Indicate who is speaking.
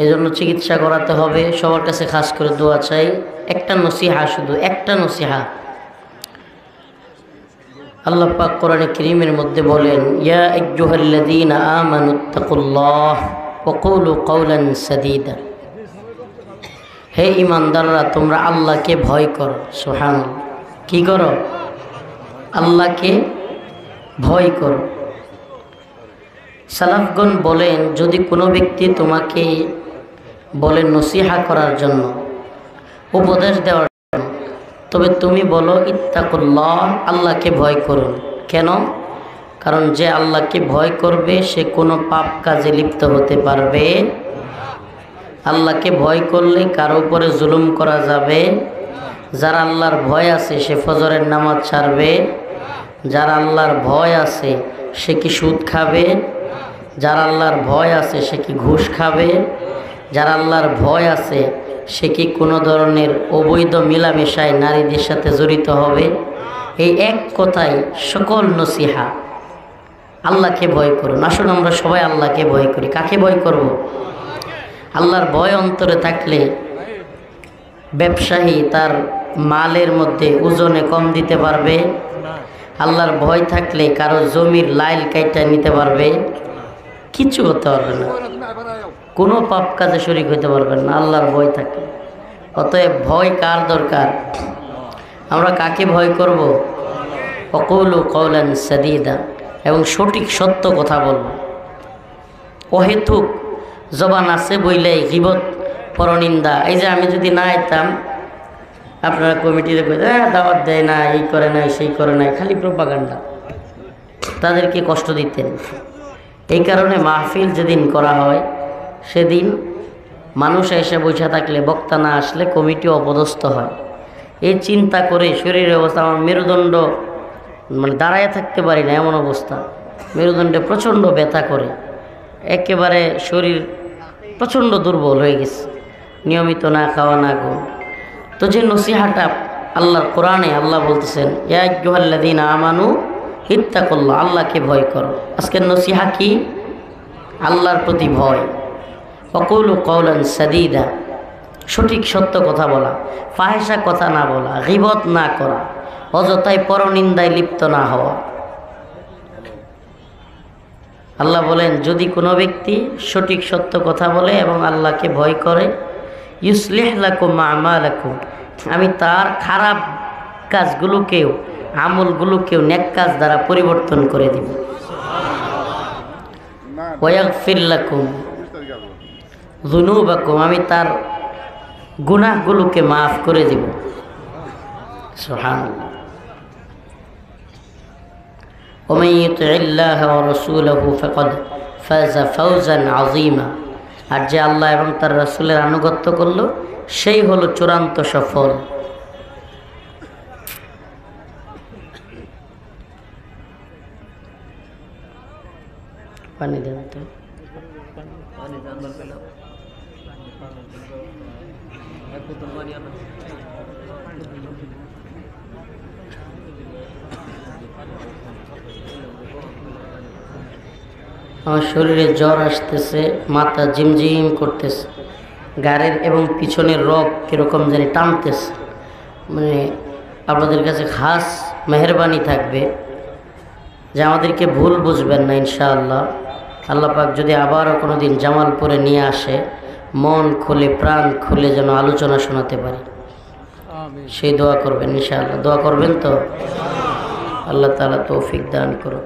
Speaker 1: এজন্য চিকিৎসা করাতে হবে। সবার কাছে খাস করে দোয়া চাই। একটা নসিহা, শুধু একটা নসিহা। আল্লাহ পাক কোরআনে কারীমের মধ্যে বলেন, ইয়া আইয়ুহাল্লাযীনা আমানুত্তাকুল্লাহ ওয়া কুলু কাওলান সাদীদা। হে ঈমানদাররা, তোমরা আল্লাহকে ভয় করো। সুবহানাল্লাহ। কি করো? আল্লাহকে ভয় করো। সালাফগণ বলেন, যদি কোনো ব্যক্তি তোমাকে বলেন নসিহা করার জন্য, উপদেশ দেওয়ার জন্য, তবে তুমি বলো ইত্তাকুল্লাহ, আল্লাহকে ভয় করুন। কেন? কারণ যে আল্লাহকে ভয় করবে সে কোনো পাপ কাজে লিপ্ত হতে পারবে। আল্লাহকে ভয় করলে কারো উপরে জুলুম করা যাবে। যার আল্লাহর ভয় আছে সে ফজরের নামাজ ছাড়বে। যার আল্লাহর ভয় আছে সে কি সুদ খাবে? যার আল্লাহর ভয় আছে সে কি ঘুষ খাবে? যার আল্লাহর ভয় আছে সে কি কোনো ধরনের অবৈধ মিলামেশায় নারীদের সাথে জড়িত হবে? এই এক কথায় সকল নসিহা, আল্লাহকে ভয় করুন। আসুন আমরা সবাই আল্লাহকে ভয় করি। কাকে ভয় করব? আল্লাহর ভয় অন্তরে থাকলে ব্যবসায়ী তার মালের মধ্যে ওজনে কম দিতে পারবে। আল্লাহর ভয় থাকলে কারো জমির লাইল কাইটা নিতে পারবে। কিচ্ছু করতে পারবে না, কোনো পাপ কাজে শরীক হইতে পারবেন না আল্লাহর ভয় থাকলে। অতএব ভয় কার দরকার? আমরা কাকে ভয় করব? ওয়াকুলু কাওলান সাদীদা, এবং সঠিক সত্য কথা বলব। অহেতুক জবান আছে বইলেই গীবত, পরনিন্দা। এই যে আমি যদি না আইতাম, আপনারা কমিটিতে দাওয়াত দেয় না, এই করে নাই, সেই করে নাই, খালি প্রোপাগান্ডা, তাদেরকে কষ্ট দিতেন। এই কারণে মাহফিল যেদিন করা হয় সেদিন মানুষ এসে বসে থাকলে, বক্তা না আসলে কমিটি অপদস্থ হয়। এই চিন্তা করে শরীরের অবস্থা, আমার মেরুদণ্ড দাঁড়ায় থাকতে পারি না, এমন অবস্থা। মেরুদণ্ডে প্রচণ্ড ব্যথা করে, একেবারে শরীর প্রচণ্ড দুর্বল হয়ে গেছে, নিয়মিত না খাওয়া না ঘুম। তো যে নসিহাটা আল্লাহর কোরআনে আল্লাহ বলতেছেন, ইয়া আইয়ুহাল্লাযীনা আমানু ইত্তাকুল্লাহ, আল্লাহকে ভয় করো। আজকের নসিহা কি? আল্লাহর প্রতি ভয়। ওয়াকুলু কাওলান সাদীদা, সঠিক সত্য কথা বলা, ফাহিশা কথা না বলা, গীবত না করা, অযথায় পরনিন্দায় লিপ্ত না হওয়া। আল্লাহ বলেন, যদি কোনো ব্যক্তি সঠিক সত্য কথা বলে এবং আল্লাহকে ভয় করে, ইউসলিহ লাকুম আমালাকুম, আমি তার খারাপ কাজগুলোকেও, আমলগুলোকেও নেক কাজ দ্বারা পরিবর্তন করে দিব। ওয়াগফির লাকুম যুনুবাকুম, আমি তার গুনাহগুলোকে মাফ করে দিব। সুবহানাল্লাহ। ওমান ইউতিইল্লাহ ওয়া রাসূলাহু ফাকাদ ফাযা ফাওজান আযীমা, আর যে আল্লাহ এবং তার রাসূলের আনুগত্য করল সেই হলো চূড়ান্ত সফল। পানি দেন তো। আমার শরীরে জ্বর আসতেছে, মাথা ঝিমঝিম করতেছে, গাড়ির এবং পিছনের রগ কীরকম জানি টানতেছে। মানে আপনাদের কাছে খাস মেহরবানি থাকবে যে আমাদেরকে ভুল বুঝবেন না ইনশাআল্লাহ। আল্লাহ পাক যদি আবারও কোনো দিন জামালপুরে নিয়ে আসে, মন খুলে প্রাণ খুলে যেন আলোচনা শোনাতে পারি, সেই দোয়া করবেন ইনশাআল্লাহ। দোয়া করবেন তো? আল্লাহ তাআলা তৌফিক দান করুন।